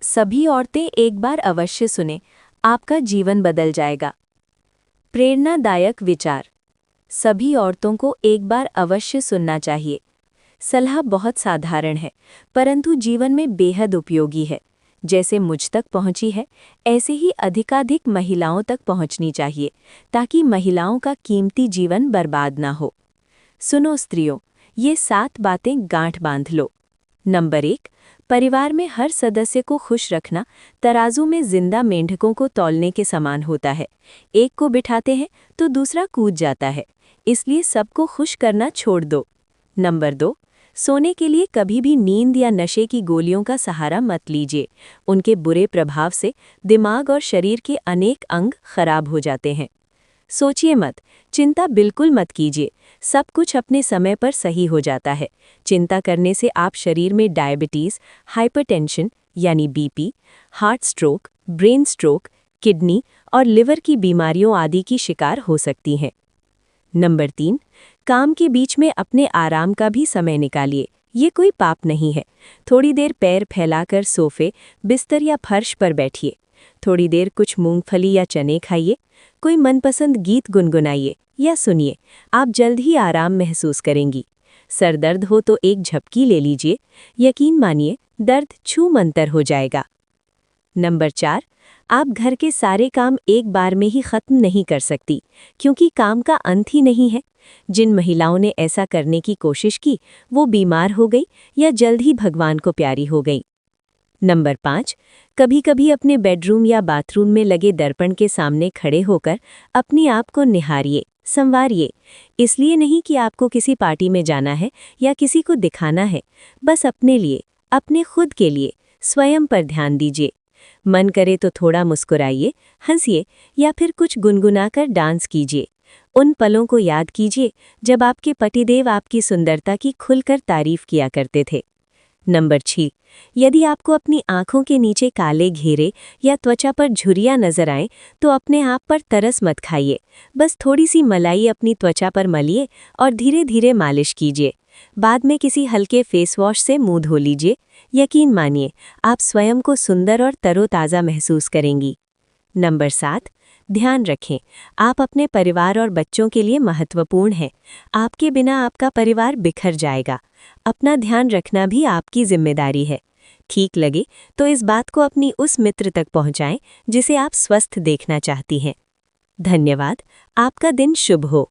सभी औरतें एक बार अवश्य सुने, आपका जीवन बदल जाएगा। प्रेरणादायक विचार। सभी औरतों को एक बार अवश्य सुनना चाहिए। सलाह बहुत साधारण है, परंतु जीवन में बेहद उपयोगी है। जैसे मुझ तक पहुंची है, ऐसे ही अधिकाधिक महिलाओं तक पहुंचनी चाहिए, ताकि महिलाओं का कीमती जीवन बर्बाद ना हो। सुनो स्त्रियों, ये 7 बातें गांठ बांध लो। नंबर 1, परिवार में हर सदस्य को खुश रखना तराजू में जिंदा मेंढकों को तौलने के समान होता है। एक को बिठाते हैं तो दूसरा कूद जाता है, इसलिए सबको खुश करना छोड़ दो। नंबर 2, सोने के लिए कभी भी नींद या नशे की गोलियों का सहारा मत लीजिए। उनके बुरे प्रभाव से दिमाग और शरीर के अनेक अंग खराब हो जाते हैं। सोचिए मत, चिंता बिल्कुल मत कीजिए, सब कुछ अपने समय पर सही हो जाता है। चिंता करने से आप शरीर में डायबिटीज़, हाइपरटेंशन यानी BP, heart stroke, brain stroke, kidney और लिवर की बीमारियों आदि की शिकार हो सकती हैं। नंबर 3, काम के बीच में अपने आराम का भी समय निकालिए। ये कोई पाप नहीं है। थोड़ी देर पैर फैलाकर सोफे, बिस्तर या फर्श पर बैठिए। थोड़ी देर कुछ मूंगफली या चने खाइए। कोई मनपसंद गीत गुनगुनाइए या सुनिए, आप जल्द ही आराम महसूस करेंगी। सर दर्द हो तो एक झपकी ले लीजिए, यकीन मानिए दर्द छूमंतर हो जाएगा। नंबर 4, आप घर के सारे काम एक बार में ही खत्म नहीं कर सकती, क्योंकि काम का अंत ही नहीं है। जिन महिलाओं ने ऐसा करने की कोशिश की, वो बीमार हो गई या जल्द ही भगवान को प्यारी हो गई। नंबर 5, कभी-कभी अपने बेडरूम या बाथरूम में लगे दर्पण के सामने खड़े होकर अपने आप को निहारिए, संवारिए। इसलिए नहीं कि आपको किसी पार्टी में जाना है या किसी को दिखाना है, बस अपने लिए, अपने खुद के लिए, स्वयं पर ध्यान दीजिए। मन करे तो थोड़ा मुस्कुराइए, हंसिए या फिर कुछ गुनगुनाकर डांस कीजिए। उन पलों को याद कीजिए जब आपके पतिदेव आपकी सुंदरता की खुलकर तारीफ किया करते थे। नंबर 6, यदि आपको अपनी आंखों के नीचे काले घेरे या त्वचा पर झुर्रियां नजर आएं, तो अपने आप पर तरस मत खाइए। बस थोड़ी सी मलाई अपनी त्वचा पर मलिए और धीरे धीरे मालिश कीजिए। बाद में किसी हल्के फेस वॉश से मुंह धो लीजिए। यकीन मानिए, आप स्वयं को सुंदर और तरोताज़ा महसूस करेंगी। नंबर 7, ध्यान रखें, आप अपने परिवार और बच्चों के लिए महत्वपूर्ण हैं। आपके बिना आपका परिवार बिखर जाएगा। अपना ध्यान रखना भी आपकी जिम्मेदारी है। ठीक लगे तो इस बात को अपनी उस मित्र तक पहुंचाएं जिसे आप स्वस्थ देखना चाहती हैं। धन्यवाद। आपका दिन शुभ हो।